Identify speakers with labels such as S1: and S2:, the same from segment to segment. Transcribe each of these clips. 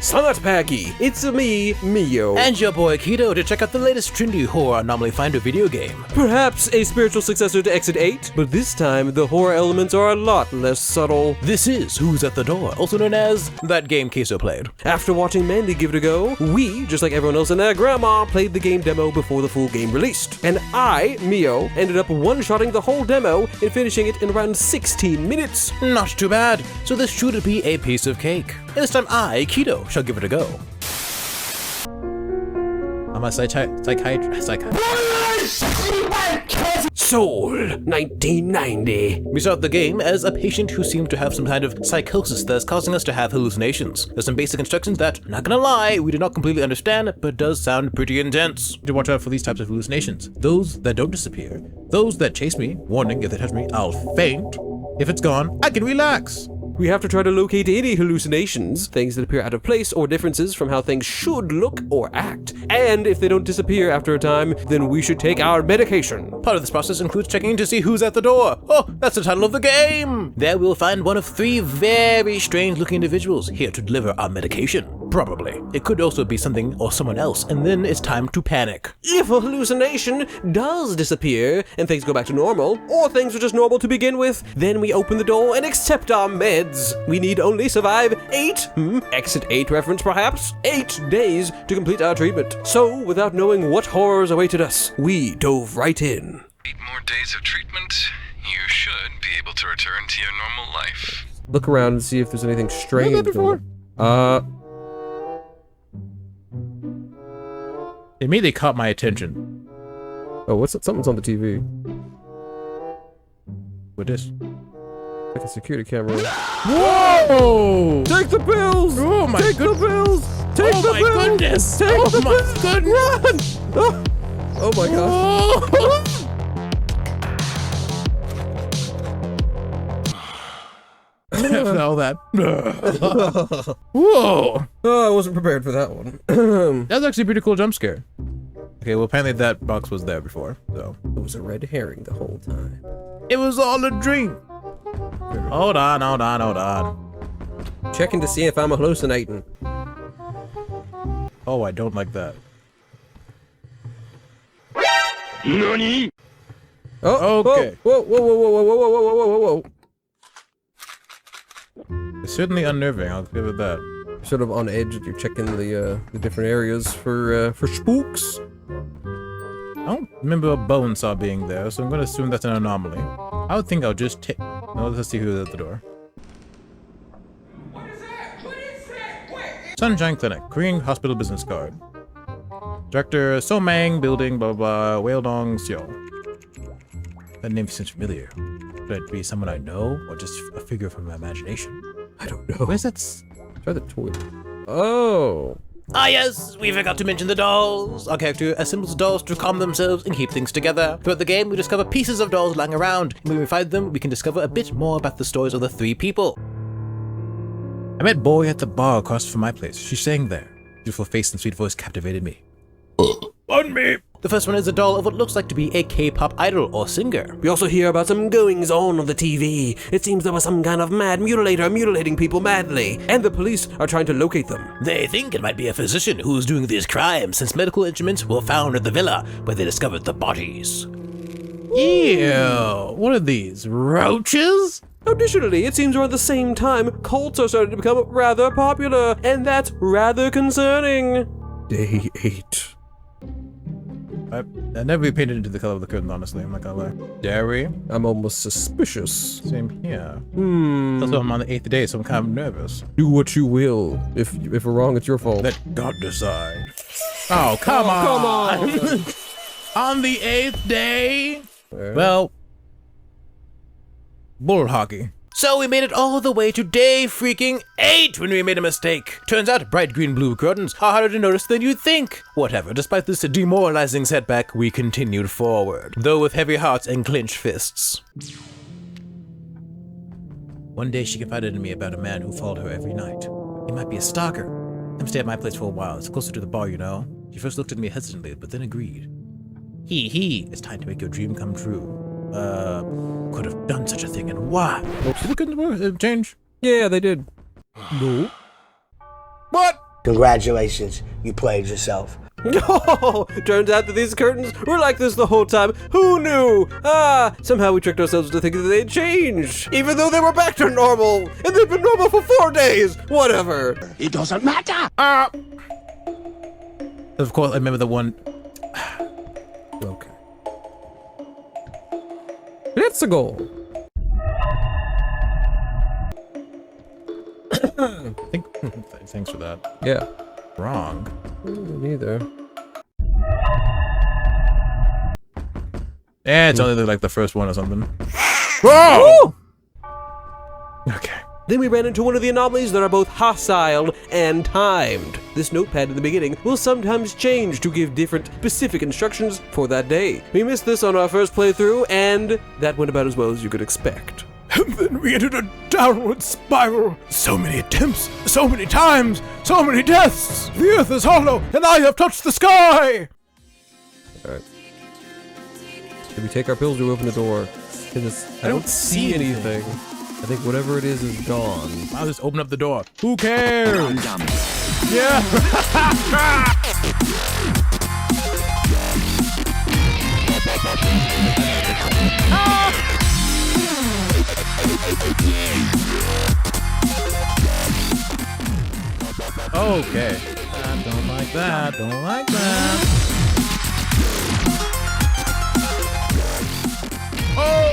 S1: Smart Packy. It's me, Mio.
S2: And your boy Keto to check out the latest trendy horror anomaly finder video game.
S1: Perhaps a spiritual successor to Exit 8, but this time the horror elements are a lot less subtle.
S2: This is Who's at the Door, also known as that game Queso played.
S1: After watching Mandy give it a go, we, just like everyone else and their grandma, played the game demo before the full game released. And I, Mio, ended up one-shotting the whole demo and finishing it in around 16 minutes.
S2: Not too bad, so this should be a piece of cake. And this time I, Keto, shall give it a go. I'm a psychiatrist.
S1: Soul, 1990.
S2: We start the game as a patient who seemed to have some kind of psychosis that's causing us to have hallucinations. There's some basic instructions that, not gonna lie, we did not completely understand, but does sound pretty intense. To watch out for these types of hallucinations. Those that don't disappear. Those that chase me. Warning, if they touch me, I'll faint. If it's gone, I can relax.
S1: We have to try to locate any hallucinations, things that appear out of place or differences from how things should look or act. And if they don't disappear after a time, then we should take our medication.
S2: Part of this process includes checking to see who's at the door. Oh, that's the title of the game! There we'll find one of 3 very strange-looking individuals here to deliver our medication. Probably. It could also be something or someone else, and then it's time to panic.
S1: If a hallucination does disappear and things go back to normal, or things are just normal to begin with, then we open the door and accept our meds. We need only survive 8, Exit 8 reference perhaps, 8 days to complete our treatment. So, without knowing what horrors awaited us, we dove right in.
S3: 8 more days of treatment, you should be able to return to your normal life.
S1: Look around and see if there's anything strange.
S2: Heard that before? It immediately caught my attention.
S1: Oh, what's that? Something's on the TV.
S2: What is?
S1: Like a security camera.
S2: Whoa!
S1: Take the pills!
S2: Oh my
S1: Take the pills! Take
S2: Oh
S1: the
S2: my
S1: pills!
S2: goodness!
S1: Take
S2: Oh
S1: the
S2: my
S1: pills!
S2: goodness!
S1: Run! Oh my gosh.
S2: All that. Whoa!
S1: Oh, I wasn't prepared for that one.
S2: That was actually a pretty cool jump scare. Okay, well apparently that box was there before, so.
S1: It was a red herring the whole time.
S2: It was all a dream. Hold on.
S1: Checking to see if I'm hallucinating.
S2: Oh, I don't like that.
S3: NANI?
S1: Oh,
S2: Okay.
S1: Whoa.
S2: It's certainly unnerving, I'll give it that.
S1: Sort of on edge. You're checking the different areas for spooks.
S2: I don't remember a bone saw being there, so I'm gonna assume that's an anomaly. I would think I'll just take. No, let's see who's at the door.
S4: What is that?
S2: Sunshine Clinic, Korean Hospital Business Card. Director Somang Building, blah blah, Whaledong Seo. That name seems familiar. Could it be someone I know, or just a figure from my imagination?
S1: I don't know.
S2: Where's that?
S1: Try the toilet. Oh.
S2: Ah yes, we forgot to mention the dolls. Our character assembles dolls to calm themselves and keep things together. Throughout the game, we discover pieces of dolls lying around, and when we find them, we can discover a bit more about the stories of the 3 people. I met Boy at the bar across from my place. She sang there. Beautiful face and sweet voice captivated me. On me! The first one is a doll of what looks like to be a K-pop idol or singer.
S1: We also hear about some goings-on on the TV. It seems there was some kind of mad mutilator mutilating people madly, and the police are trying to locate them.
S2: They think it might be a physician who's doing these crimes since medical instruments were found at the villa where they discovered the bodies. Ew, what are these, roaches?
S1: Additionally, it seems around the same time, cults are starting to become rather popular, and that's rather concerning. Day 8.
S2: I never really painted into the color of the curtain, honestly, I'm not gonna lie. Dairy?
S1: I'm almost suspicious.
S2: Same here. Also, I'm on the 8th day, so I'm kind of nervous.
S1: Do what you will. If we're wrong, it's your fault.
S2: Let God decide. Oh, come on!
S1: Come on!
S2: On the 8th day? Well, bull hockey. So we made it all the way to day freaking 8 when we made a mistake. Turns out bright green blue curtains are harder to notice than you'd think. Whatever, despite this demoralizing setback, we continued forward, though with heavy hearts and clenched fists. One day she confided in me about a man who followed her every night. He might be a stalker. Come stay at my place for a while, it's closer to the bar, you know. She first looked at me hesitantly, but then agreed. It's time to make your dream come true. Could have done such a thing, and why? Did the curtains change?
S1: Yeah, they did.
S2: No. What?
S5: Congratulations, you played yourself.
S1: Oh, turns out that these curtains were like this the whole time. Who knew? Somehow we tricked ourselves into thinking that they'd changed, even though they were back to normal, and they've been normal for 4 days. Whatever.
S5: It doesn't matter.
S2: Of course, I remember the one.
S1: Okay. Let's go.
S2: Thanks for that.
S1: Yeah.
S2: Wrong.
S1: Neither.
S2: Eh, it's only like the first one or something. Whoa! Okay.
S1: Then we ran into one of the anomalies that are both hostile and timed. This notepad in the beginning will sometimes change to give different specific instructions for that day. We missed this on our first playthrough, and that went about as well as you could expect.
S2: And then we entered a downward spiral. So many attempts, so many times, so many deaths. The earth is hollow, and I have touched the sky.
S1: Alright. Did we take our pills or we open the door? I don't see anything. I think whatever it is gone.
S2: I'll just open up the door. Who cares? Yeah. Okay. I don't like that. Don't like that.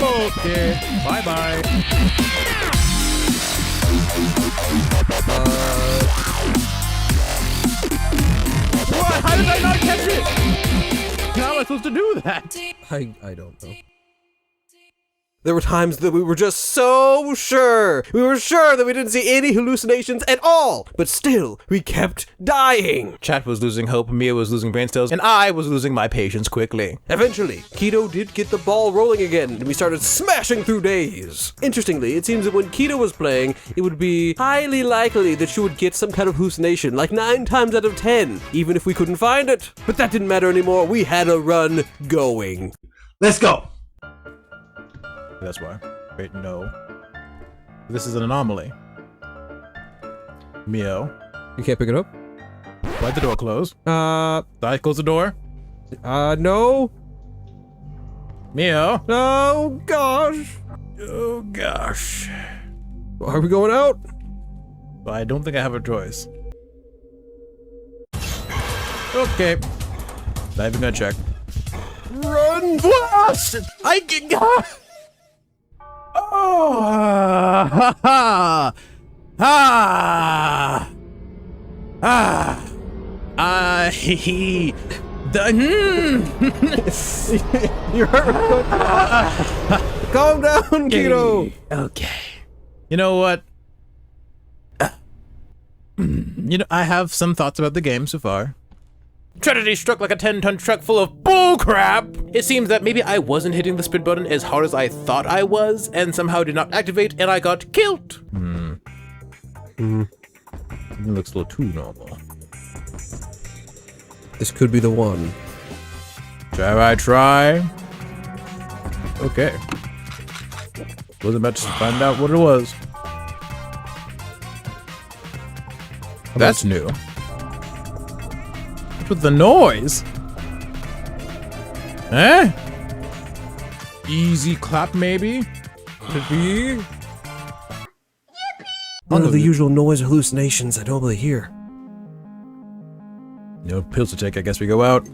S2: Okay. Bye-bye. What? How did I not catch it? How am I supposed to do that?
S1: I don't know. There were times that we were just so sure. We were sure that we didn't see any hallucinations at all. But still, we kept dying.
S2: Chat was losing hope, Mia was losing brain cells, and I was losing my patience quickly.
S1: Eventually, Keto did get the ball rolling again, and we started smashing through days. Interestingly, it seems that when Keto was playing, it would be highly likely that she would get some kind of hallucination, like 9 times out of 10, even if we couldn't find it. But that didn't matter anymore. We had a run going.
S5: Let's go.
S2: That's why. Wait, no. This is an anomaly. Mio.
S1: You can't pick it up?
S2: Why'd the door close? Did I close the door?
S1: No.
S2: Mio.
S1: Oh, gosh.
S2: Oh, gosh.
S1: Are we going out?
S2: I don't think I have a choice. Okay. Not even gonna check.
S1: Run!
S2: What? I can go. Oh,
S1: You're hurt. Calm down, Keto.
S2: Okay. You know what? I have some thoughts about the game so far. Tragedy struck like a 10-ton truck full of bullcrap! It seems that maybe I wasn't hitting the sprint button as hard as I thought I was, and somehow did not activate, and I got killed! It looks a little too normal.
S1: This could be the one.
S2: Shall I try? Okay. Wasn't about to find out what it was. That's new. What's with the noise? Eh? Easy clap, maybe? Could be?
S1: None of the usual noise hallucinations I normally hear.
S2: No pills to take, I guess we go out.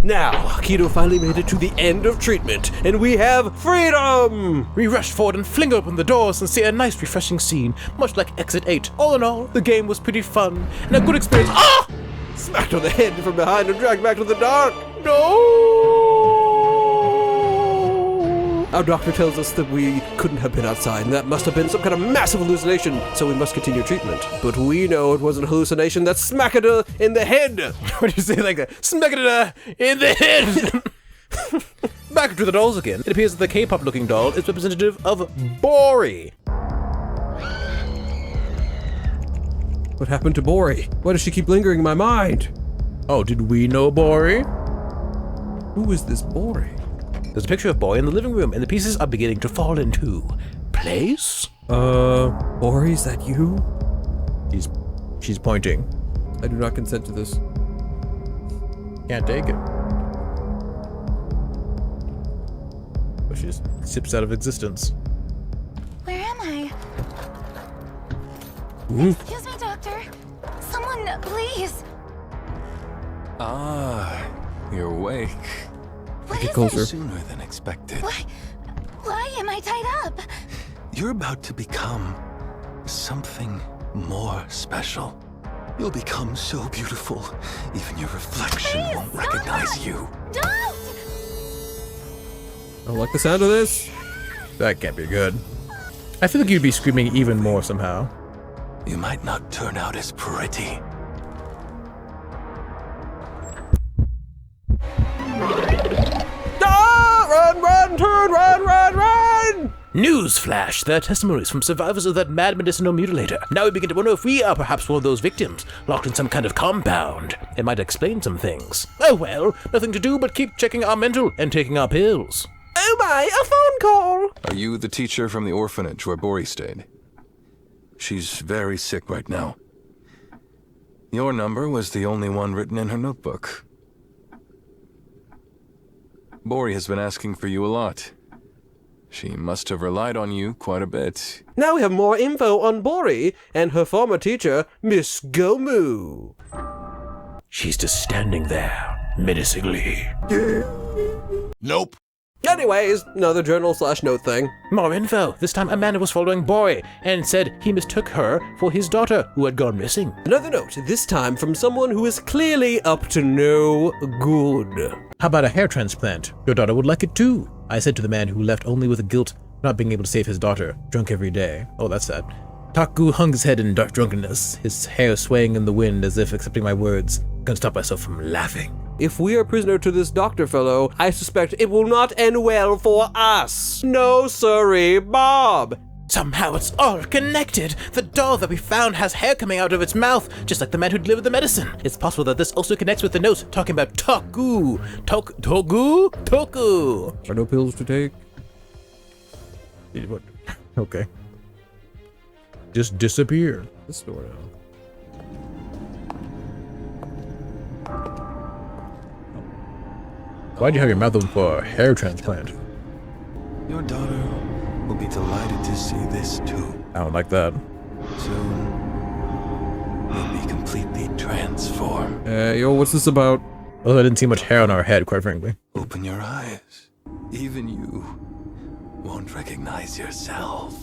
S1: Now, Keto finally made it to the end of treatment, and we have freedom!
S2: We rush forward and fling open the doors and see a nice refreshing scene, much like Exit 8. All in all, the game was pretty fun, and a good experience. Ah!
S1: Smacked on the head from behind and dragged back to the dark.
S2: No!
S1: Our doctor tells us that we couldn't have been outside, and that must have been some kind of massive hallucination, so we must continue treatment. But we know it wasn't a hallucination that smacked her in the head.
S2: What do you say like that? Smack it in the head! Back to the dolls again. It appears that the K-pop looking doll is representative of Bori.
S1: What happened to Bori? Why does she keep lingering in my mind?
S2: Oh, did we know Bori?
S1: Who is this Bori?
S2: There's a picture of Bori in the living room, and the pieces are beginning to fall in two. place?
S1: Ori, is that you?
S2: She's pointing.
S1: I do not consent to this.
S2: Can't take it. But she just sips out of existence.
S6: Where am I? Excuse me, Doctor. Someone, please.
S3: Ah, you're awake.
S6: What
S1: Get
S6: is
S1: closer.
S6: it?
S3: Sooner than expected.
S6: Why am I tied up?
S3: You're about to become something more special. You'll become so beautiful, even your reflection
S6: Please,
S3: won't
S6: stop!
S3: recognize you.
S6: Don't!
S1: I don't like the sound of this.
S2: That can't be good. I feel like you'd be screaming even more somehow.
S3: You might not turn out as pretty.
S1: Ah! Run, turn, run!
S2: Newsflash! There are testimonies from survivors of that mad medicinal mutilator. Now we begin to wonder if we are perhaps one of those victims, locked in some kind of compound. It might explain some things. Oh well, nothing to do but keep checking our mental and taking our pills.
S1: Oh my, a phone call!
S3: Are you the teacher from the orphanage where Bori stayed? She's very sick right now. Your number was the only one written in her notebook. Bori has been asking for you a lot. She must have relied on you quite a bit.
S1: Now we have more info on Bori and her former teacher, Miss Gomu.
S2: She's just standing there, menacingly.
S3: Nope.
S1: Anyways, another journal/note thing.
S2: More info. This time Amanda was following Bori and said he mistook her for his daughter who had gone missing.
S1: Another note, this time from someone who is clearly up to no good.
S2: How about a hair transplant? Your daughter would like it too, I said to the man who left only with the guilt of not being able to save his daughter, drunk every day. Oh, that's sad. Taku hung his head in dark drunkenness, his hair swaying in the wind as if accepting my words. Couldn't stop myself from laughing.
S1: If we are prisoner to this doctor fellow, I suspect it will not end well for us. No sirree, Bob.
S2: Somehow it's all connected. The doll that we found has hair coming out of its mouth, just like the man who delivered the medicine. It's possible that this also connects with the note talking about Taku. Toku.
S1: Are no pills to take?
S2: Okay. Just disappear.
S1: This door now.
S2: Why'd you have your mouth open for a hair transplant?
S3: Your daughter will be delighted to see this too.
S2: I don't like that.
S3: Soon, you'll be completely transformed.
S1: Yo, what's this about?
S2: Although I didn't see much hair on our head, quite frankly.
S3: Open your eyes. Even you won't recognize yourself.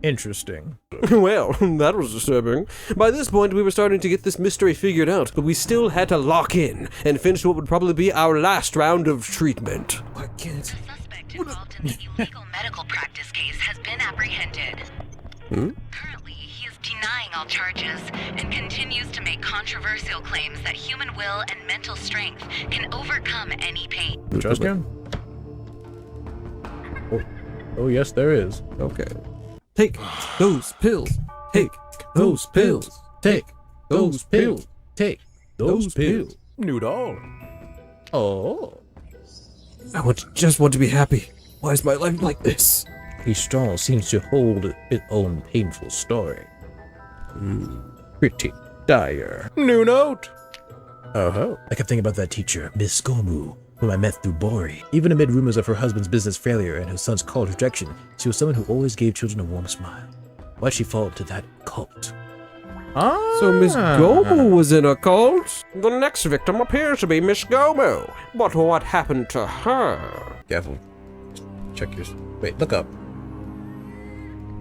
S2: Interesting.
S1: Well, that was disturbing. By this point, we were starting to get this mystery figured out, but we still had to lock in and finish what would probably be our last round of treatment. I can't.
S7: The suspect involved in the illegal medical practice case has been apprehended. Currently, he is denying all charges and continues to make controversial claims that human will and mental strength can overcome any pain.
S2: Just can? Oh, yes, there is.
S1: Okay. Take those pills. Take those pills.
S2: Take those pills. Take those pills. New doll. Oh.
S1: I just want to be happy. Why is my life like this?
S2: Each doll seems to hold its own painful story. Pretty dire. New note. Oh, I kept thinking about that teacher, Miss Gomu, whom I met through Bori. Even amid rumors of her husband's business failure and her son's college rejection, she was someone who always gave children a warm smile. Why'd she fall into that cult?
S1: So Miss Gomu was in a cult? The next victim appears to be Miss Gomu. But what happened to her?
S2: Careful. Check yours. Wait, look up.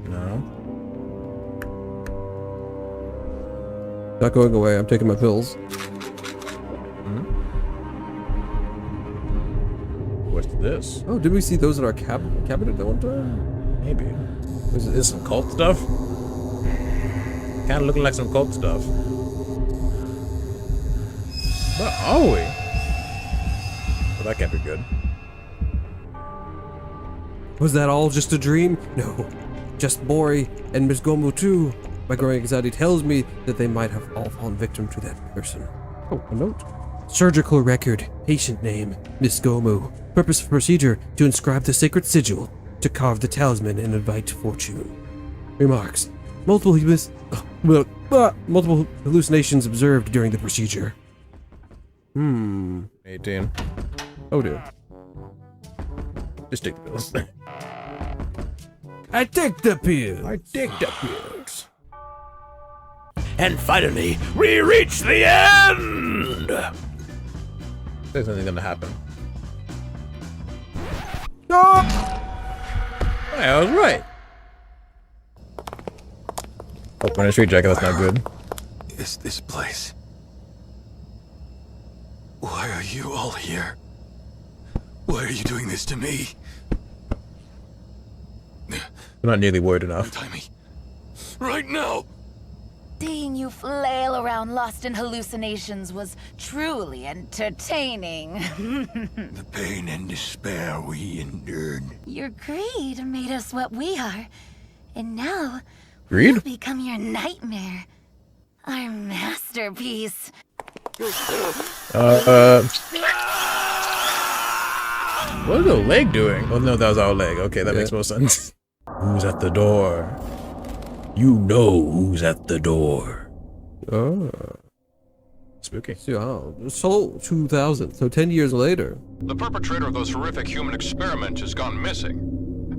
S2: No.
S1: Not going away. I'm taking my pills.
S2: What's this?
S1: Oh, did we see those in our cabinet that one time?
S2: Maybe. Is this some cult stuff? Kinda looking like some cult stuff. Where are we? Well, that can't be good.
S1: Was that all just a dream? No. Just Bori and Miss Gomu too. My growing anxiety tells me that they might have all fallen victim to that person. Oh, a note. Surgical record. Patient name. Miss Gomu. Purpose of procedure to inscribe the sacred sigil, to carve the talisman and invite fortune. Remarks. Multiple hallucinations observed during the procedure.
S2: 18.
S1: Oh dear.
S2: Just take the pills.
S1: I take the pill.
S2: I take the pills. And finally, we reach the end! There's nothing gonna happen. I was right. Oh, we're in a street jacket, that's not good.
S3: Is this place? Why are you all here? Why are you doing this to me?
S2: I'm not nearly worried enough.
S3: Untie me. Right now!
S6: Seeing you flail around lost in hallucinations was truly entertaining.
S3: The pain and despair we endured.
S6: Your greed made us what we are. And now,
S2: Greed?
S6: we'll become your nightmare. Our masterpiece.
S2: What is the leg doing? Oh no, that was our leg. Okay, that makes more sense. Who's at the door? You know who's at the door.
S1: Oh.
S2: Spooky.
S1: So 2000, so 10 years later.
S8: The perpetrator of those horrific human experiments has gone missing.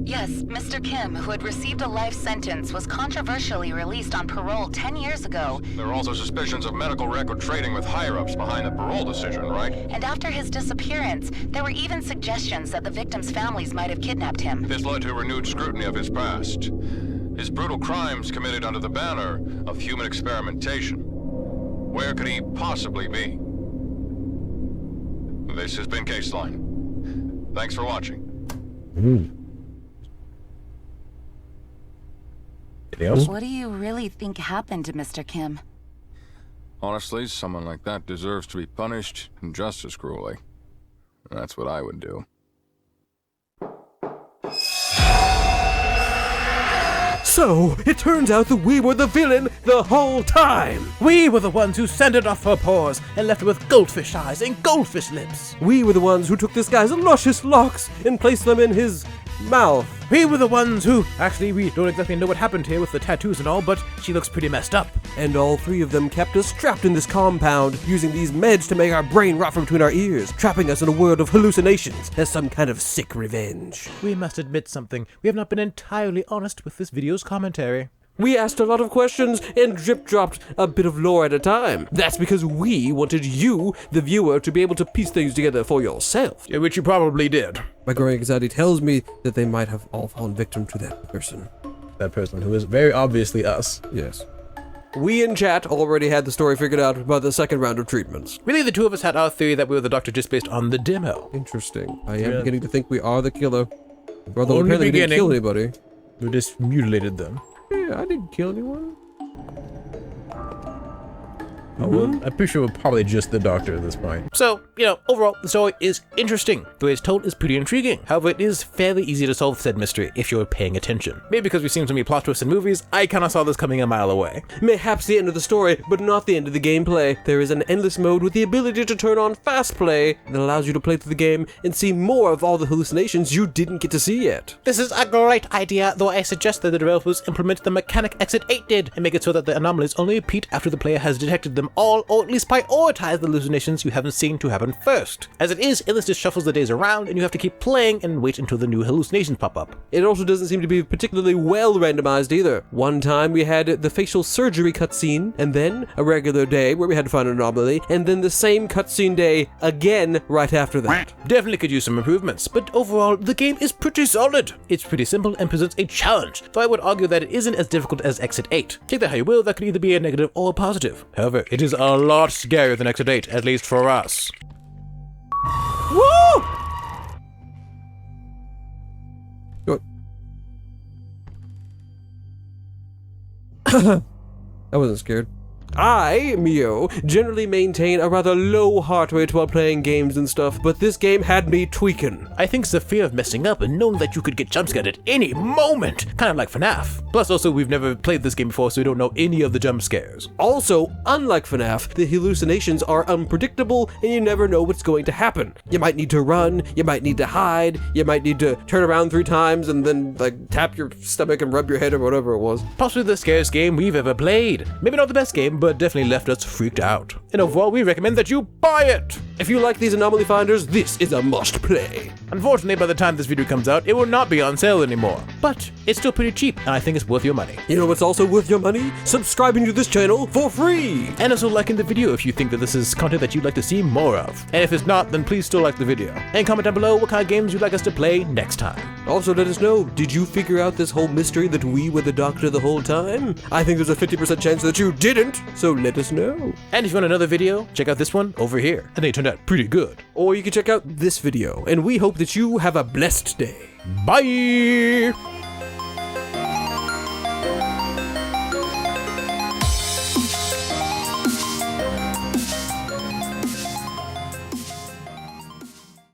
S7: Yes, Mr. Kim, who had received a life sentence, was controversially released on parole 10 years ago.
S8: There are also suspicions of medical record trading with higher-ups behind the parole decision, right?
S7: And after his disappearance, there were even suggestions that the victims' families might have kidnapped him.
S8: This led to renewed scrutiny of his past. His brutal crimes committed under the banner of human experimentation. Where could he possibly be? This has been Caseline. Thanks for watching.
S2: Anything else?
S7: What do you really think happened to Mr. Kim?
S3: Honestly, someone like that deserves to be punished just as cruelly. That's what I would do.
S1: So, it turns out that we were the villain the whole time!
S2: We were the ones who sanded off her pores and left her with goldfish eyes and goldfish lips.
S1: We were the ones who took this guy's luscious locks and placed them in his mouth.
S2: We were the ones who... Actually, we don't exactly know what happened here with the tattoos and all, but she looks pretty messed up.
S1: And all three of them kept us trapped in this compound, using these meds to make our brain rot from between our ears, trapping us in a world of hallucinations as some kind of sick revenge.
S2: We must admit something. We have not been entirely honest with this video's commentary.
S1: We asked a lot of questions and drip-dropped a bit of lore at a time. That's because we wanted you, the viewer, to be able to piece things together for yourself.
S2: Yeah, which you probably did.
S1: My growing anxiety tells me that they might have all fallen victim to that person.
S2: That person who is very obviously us.
S1: Yes. We in chat already had the story figured out about the second round of treatments.
S2: Really, the two of us had our theory that we were the doctor just based on the demo.
S1: Interesting. I am beginning to think we are the killer. Although
S2: Only
S1: apparently we didn't
S2: beginning.
S1: kill anybody.
S2: We just mutilated them.
S1: Yeah, I didn't kill anyone.
S2: Oh, well, I'm pretty sure we're probably just the doctor at this point. So, overall, the story is interesting. The way it's told is pretty intriguing. However, it is fairly easy to solve said mystery if you're paying attention. Maybe because we've seen so many plot twists in movies, I kinda saw this coming a mile away.
S1: Mayhaps the end of the story, but not the end of the gameplay. There is an endless mode with the ability to turn on fast play that allows you to play through the game and see more of all the hallucinations you didn't get to see yet.
S2: This is a great idea, though I suggest that the developers implement the mechanic Exit 8 did and make it so that the anomalies only repeat after the player has detected them all, or at least prioritize the hallucinations you haven't seen to happen first. As it is, it just shuffles the days around and you have to keep playing and wait until the new hallucinations pop up.
S1: It also doesn't seem to be particularly well randomized either. One time we had the facial surgery cutscene, and then a regular day where we had to find an anomaly, and then the same cutscene day again right after that.
S2: Definitely could use some improvements, but overall, the game is pretty solid. It's pretty simple and presents a challenge, though I would argue that it isn't as difficult as Exit 8. Take that how you will, that could either be a negative or a positive. However, it is a lot scarier than Exit 8, at least for us.
S1: Woo! What? I wasn't scared. I, Mio, generally maintain a rather low heart rate while playing games and stuff, but this game had me tweaking.
S2: I think it's the fear of messing up and knowing that you could get jumpscared at any moment, kind of like FNAF. Plus also, we've never played this game before, so we don't know any of the jump scares.
S1: Also, unlike FNAF, the hallucinations are unpredictable and you never know what's going to happen. You might need to run, you might need to hide, you might need to turn around 3 times and then like tap your stomach and rub your head or whatever it was.
S2: Possibly the scariest game we've ever played. Maybe not the best game, but definitely left us freaked out. And overall, we recommend that you buy it!
S1: If you like these anomaly finders, this is a must play.
S2: Unfortunately, by the time this video comes out, it will not be on sale anymore. But it's still pretty cheap, and I think it's worth your money.
S1: You know what's also worth your money? Subscribing to this channel for free!
S2: And also liking the video if you think that this is content that you'd like to see more of. And if it's not, then please still like the video. And comment down below what kind of games you'd like us to play next time.
S1: Also let us know, did you figure out this whole mystery that we were the doctor the whole time? I think there's a 50% chance that you didn't, so let us know.
S2: And if you want another video, check out this one over here. I think it turned out pretty good.
S1: Or you can check out this video, and we hope that you have a blessed day.
S2: Bye!